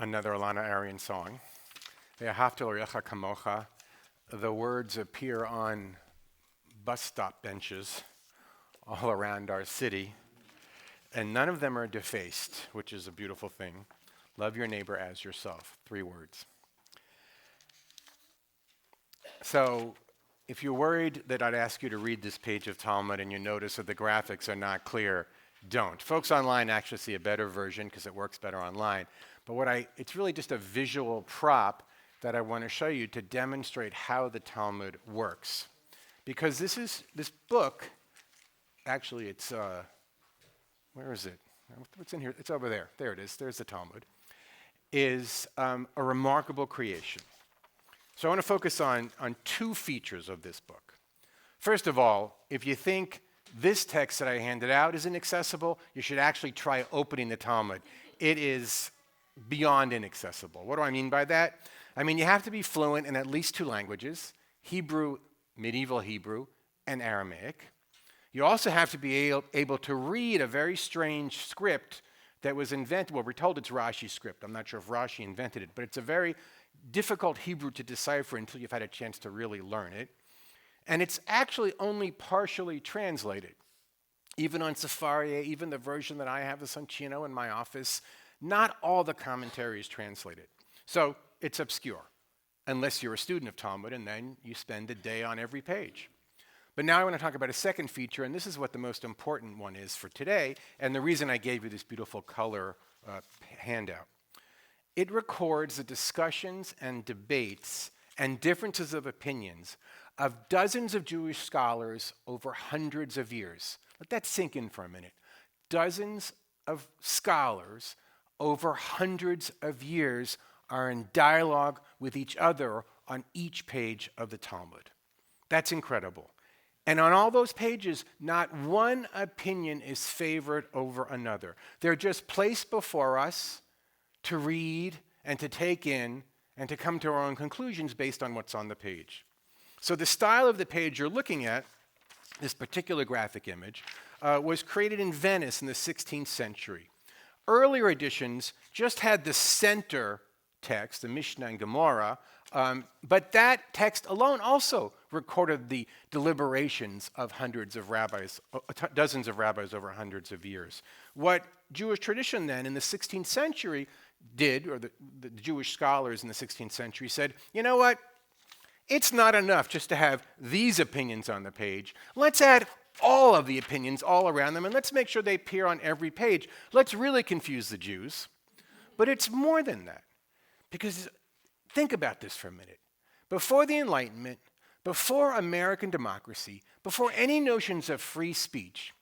another Alana Arian song. Ve'ahavta l'orecha kamocha. The words appear on bus stop benches all around our city, and none of them are defaced, which is a beautiful thing. Love your neighbor as yourself. 3 words. So, if you're worried that I'd ask you to read this page of Talmud and you notice that the graphics are not clear, don't. Folks online actually see a better version because it works better online. But it's really just a visual prop that I want to show you to demonstrate how the Talmud works. Because this book, actually it's, where is it? What's in here? It's over there. There it is. There's the Talmud. Is a remarkable creation. So I want to focus on 2 features of this book. First of all, if you think this text that I handed out is inaccessible, you should actually try opening the Talmud. It is beyond inaccessible. What do I mean by that? I mean, you have to be fluent in at least 2 languages, Hebrew, medieval Hebrew, and Aramaic. You also have to be able to read a very strange script that was invented. Well, we're told it's Rashi's script. I'm not sure if Rashi invented it, but it's a very difficult Hebrew to decipher until you've had a chance to really learn it. And it's actually only partially translated. Even on Sefaria, even the version that I have, the Soncino, in my office, not all the commentary is translated. So it's obscure, unless you're a student of Talmud, and then you spend a day on every page. But now I want to talk about a second feature, and this is what the most important one is for today, and the reason I gave you this beautiful color handout. It records the discussions and debates and differences of opinions of dozens of Jewish scholars over hundreds of years. Let that sink in for a minute. Dozens of scholars over hundreds of years are in dialogue with each other on each page of the Talmud. That's incredible. And on all those pages, not one opinion is favored over another. They're just placed before us to read and to take in and to come to our own conclusions based on what's on the page. So the style of the page you're looking at, this particular graphic image, was created in Venice in the 16th century. Earlier editions just had the center text, the Mishnah and Gemara, but that text alone also recorded the deliberations of hundreds of rabbis, dozens of rabbis over hundreds of years. What Jewish tradition then in the 16th century did, or the Jewish scholars in the 16th century said, you know what? It's not enough just to have these opinions on the page. Let's add all of the opinions all around them, and let's make sure they appear on every page. Let's really confuse the Jews. But it's more than that. Because think about this for a minute. Before the Enlightenment, before American democracy, before any notions of free speech,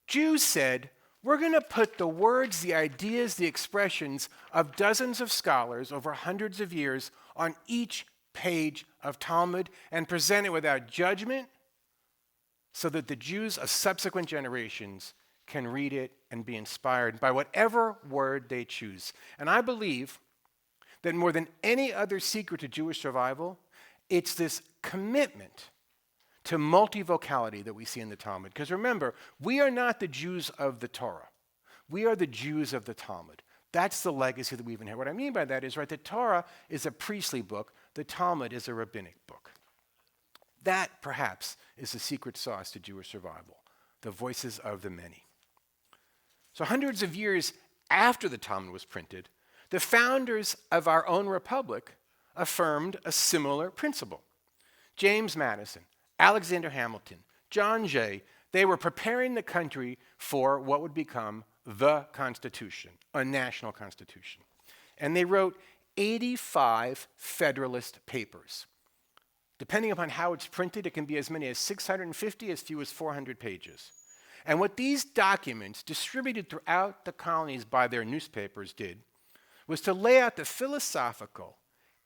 Jews said, we're going to put the words, the ideas, the expressions of dozens of scholars over hundreds of years on each page of Talmud and present it without judgment so that the Jews of subsequent generations can read it and be inspired by whatever word they choose. And I believe that more than any other secret to Jewish survival, it's this commitment to multivocality that we see in the Talmud. Because remember, we are not the Jews of the Torah. We are the Jews of the Talmud. That's the legacy that we've inherited. What I mean by that is, right, the Torah is a priestly book. The Talmud is a rabbinic book. That, perhaps, is the secret sauce to Jewish survival, the voices of the many. So hundreds of years after the Talmud was printed, the founders of our own republic affirmed a similar principle. James Madison, Alexander Hamilton, John Jay, they were preparing the country for what would become the Constitution, a national constitution. And they wrote 85 Federalist papers. Depending upon how it's printed, it can be as many as 650, as few as 400 pages. And what these documents, distributed throughout the colonies by their newspapers, did was to lay out the philosophical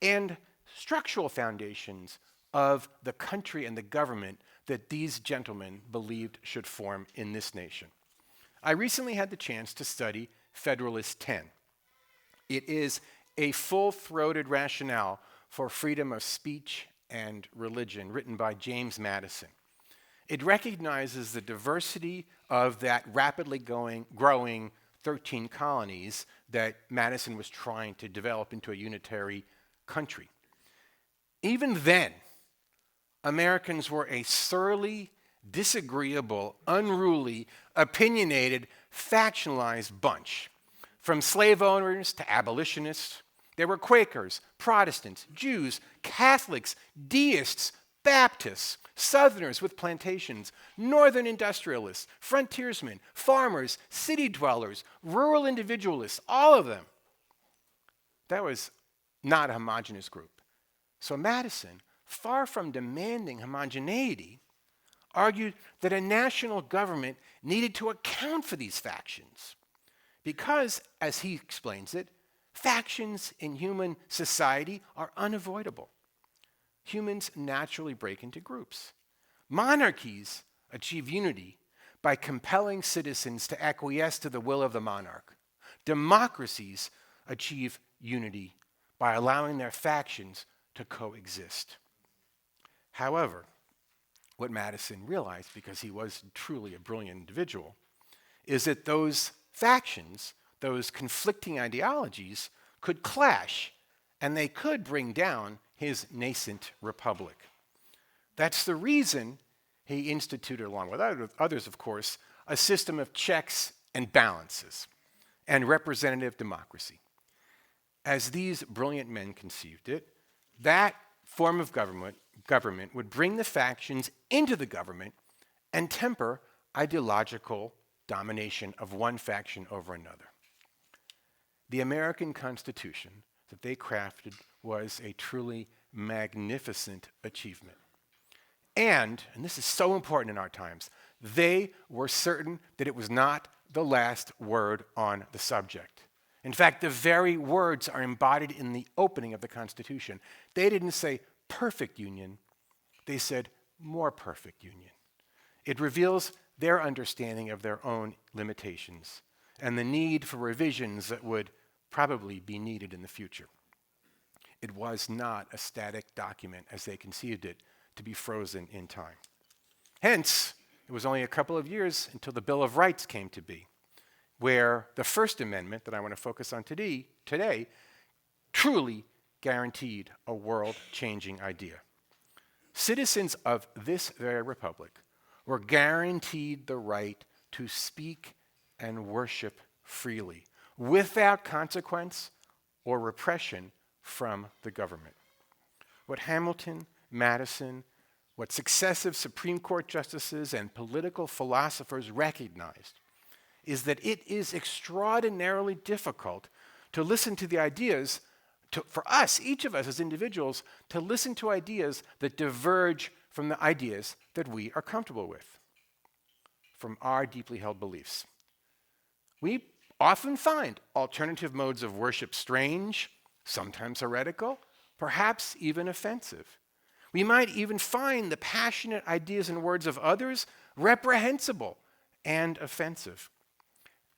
and structural foundations of the country and the government that these gentlemen believed should form in this nation. I recently had the chance to study Federalist 10. It is a full-throated rationale for freedom of speech and religion written by James Madison. It recognizes the diversity of that rapidly growing 13 colonies that Madison was trying to develop into a unitary country. Even then, Americans were a surly, disagreeable, unruly, opinionated, factionalized bunch. From slave owners to abolitionists, there were Quakers, Protestants, Jews, Catholics, deists, Baptists, Southerners with plantations, Northern industrialists, frontiersmen, farmers, city dwellers, rural individualists, all of them. That was not a homogeneous group. So Madison, far from demanding homogeneity, argued that a national government needed to account for these factions because, as he explains it, factions in human society are unavoidable. Humans naturally break into groups. Monarchies achieve unity by compelling citizens to acquiesce to the will of the monarch. Democracies achieve unity by allowing their factions to coexist. However, what Madison realized, because he was truly a brilliant individual, is that those factions, those conflicting ideologies, could clash, and they could bring down his nascent republic. That's the reason he instituted, along with others, of course, a system of checks and balances and representative democracy. As these brilliant men conceived it, that form of government would bring the factions into the government and temper ideological domination of one faction over another. The American Constitution that they crafted was a truly magnificent achievement. And this is so important in our times, they were certain that it was not the last word on the subject. In fact, the very words are embodied in the opening of the Constitution. They didn't say perfect union, they said more perfect union. It reveals their understanding of their own limitations and the need for revisions that would probably be needed in the future. It was not a static document as they conceived it to be frozen in time. Hence, it was only a couple of years until the Bill of Rights came to be, where the First Amendment that I want to focus on today truly guaranteed a world-changing idea. Citizens of this very republic were guaranteed the right to speak and worship freely, without consequence or repression from the government. What Hamilton, Madison, what successive Supreme Court justices and political philosophers recognized is that it is extraordinarily difficult to listen to the ideas, for us, each of us as individuals, to listen to ideas that diverge from the ideas that we are comfortable with, from our deeply held beliefs. We often find alternative modes of worship strange, sometimes heretical, perhaps even offensive. We might even find the passionate ideas and words of others reprehensible and offensive.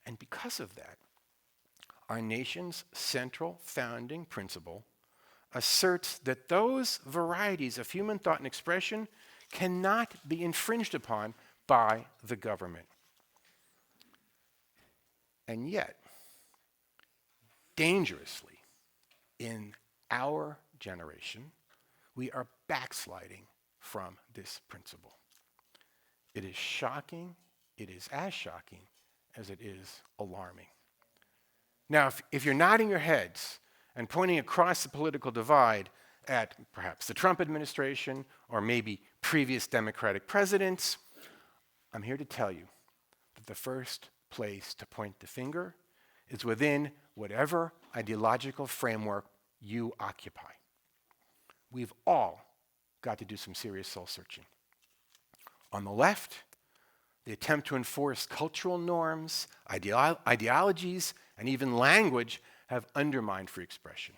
And because of that, our nation's central founding principle asserts that those varieties of human thought and expression cannot be infringed upon by the government. And yet, dangerously, in our generation, we are backsliding from this principle. It is shocking, it is as shocking as it is alarming. Now, if you're nodding your heads and pointing across the political divide at perhaps the Trump administration or maybe previous Democratic presidents, I'm here to tell you that the first place to point the finger is within whatever ideological framework you occupy. We've all got to do some serious soul searching. On the left, the attempt to enforce cultural norms, ideologies, and even language have undermined free expression.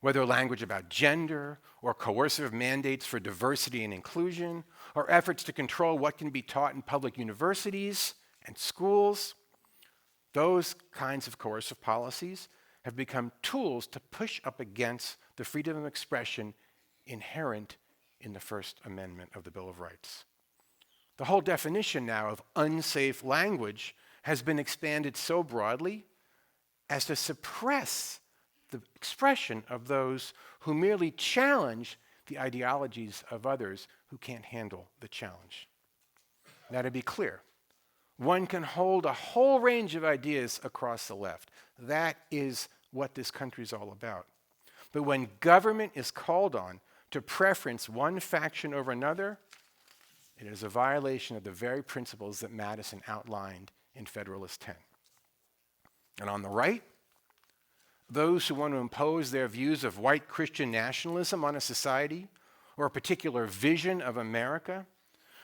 Whether language about gender or coercive mandates for diversity and inclusion, or efforts to control what can be taught in public universities and schools, those kinds of coercive policies have become tools to push up against the freedom of expression inherent in the First Amendment of the Bill of Rights. The whole definition now of unsafe language has been expanded so broadly as to suppress the expression of those who merely challenge the ideologies of others who can't handle the challenge. Now, to be clear, one can hold a whole range of ideas across the left. That is what this country is all about. But when government is called on to preference one faction over another, it is a violation of the very principles that Madison outlined in Federalist 10. And on the right, those who want to impose their views of white Christian nationalism on a society or a particular vision of America,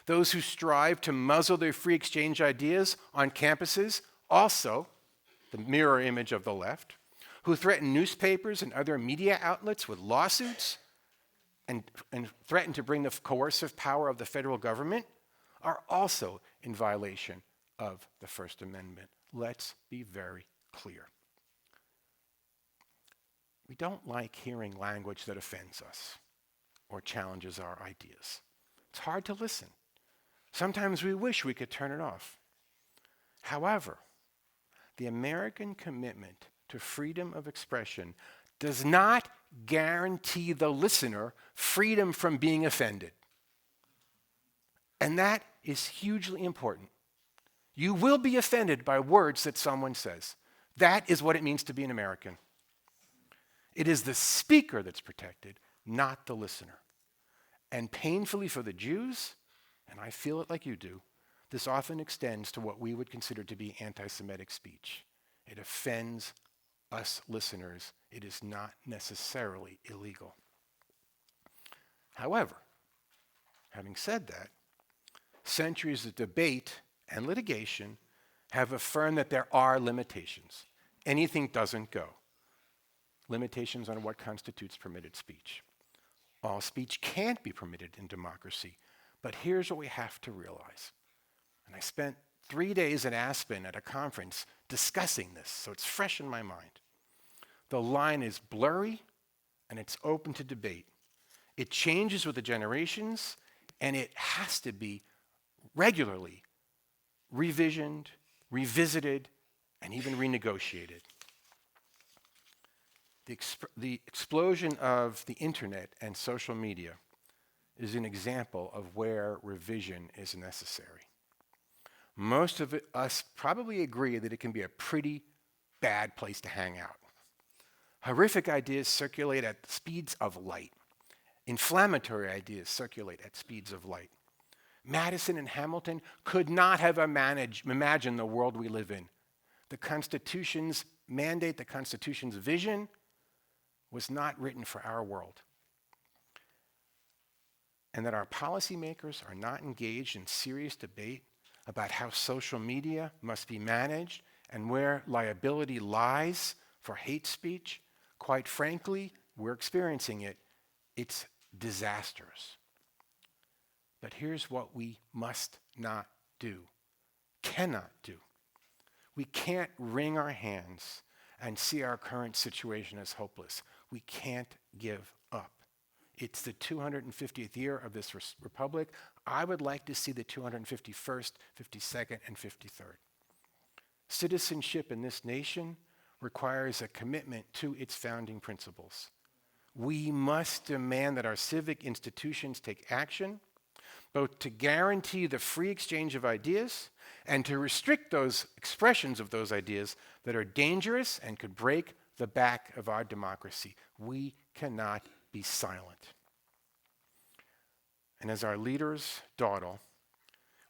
those who strive to muzzle their free exchange ideas on campuses, also the mirror image of the left, who threaten newspapers and other media outlets with lawsuits and threaten to bring the coercive power of the federal government, are also in violation of the First Amendment. Let's be very clear. We don't like hearing language that offends us or challenges our ideas. It's hard to listen. Sometimes we wish we could turn it off. However, the American commitment to freedom of expression does not guarantee the listener freedom from being offended. And that is hugely important. You will be offended by words that someone says. That is what it means to be an American. It is the speaker that's protected, not the listener. And painfully for the Jews, and I feel it like you do, this often extends to what we would consider to be anti-Semitic speech. It offends us listeners. It is not necessarily illegal. However, having said that, centuries of debate and litigation have affirmed that there are limitations. Anything doesn't go. Limitations on what constitutes permitted speech. All speech can't be permitted in democracy, but here's what we have to realize. And I spent 3 days in Aspen at a conference discussing this, so it's fresh in my mind. The line is blurry and it's open to debate. It changes with the generations, and it has to be regularly revisioned, revisited, and even renegotiated. The explosion of the internet and social media is an example of where revision is necessary. Most of us probably agree that it can be a pretty bad place to hang out. Horrific ideas circulate at speeds of light. Inflammatory ideas circulate at speeds of light. Madison and Hamilton could not have imagined the world we live in. The Constitution's mandate, the Constitution's vision, was not written for our world. And that our policymakers are not engaged in serious debate about how social media must be managed and where liability lies for hate speech, quite frankly, we're experiencing it. It's disastrous. But here's what we must not do, cannot do. We can't wring our hands and see our current situation as hopeless. We can't give up. It's the 250th year of this republic. I would like to see the 251st, 52nd, and 53rd. Citizenship in this nation requires a commitment to its founding principles. We must demand that our civic institutions take action, both to guarantee the free exchange of ideas and to restrict those expressions of those ideas that are dangerous and could break the back of our democracy. We cannot be silent. And as our leaders dawdle,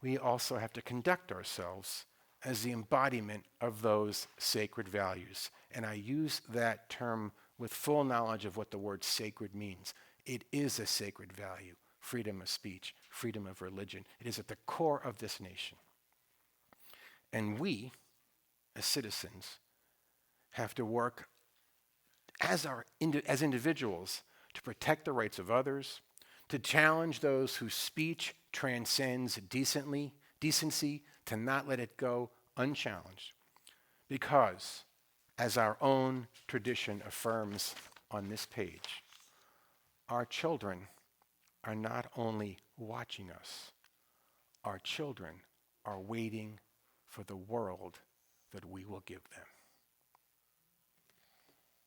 we also have to conduct ourselves as the embodiment of those sacred values. And I use that term with full knowledge of what the word sacred means. It is a sacred value, freedom of speech, freedom of religion. It is at the core of this nation. And we, as citizens, have to work as individuals to protect the rights of others, to challenge those whose speech transcends decency, to not let it go unchallenged. Because, as our own tradition affirms on this page, our children are not only watching us, our children are waiting for the world that we will give them.